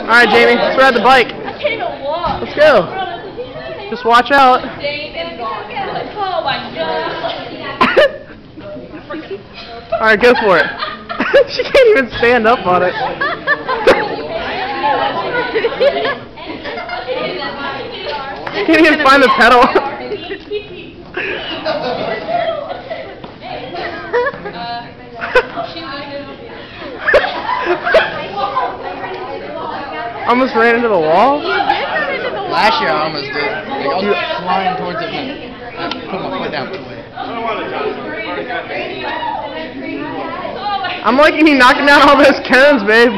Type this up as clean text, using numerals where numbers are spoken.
Alright, Jamie, let's ride the bike. I can't even walk. Let's go. Just watch out. Oh my god. Alright, go for it. She can't even stand up on it. Can't even find the pedal. Almost ran into the wall? Last year I almost did. Like, I was flying towards it and I put my foot down. I'm liking you knocking down all those cones, babe.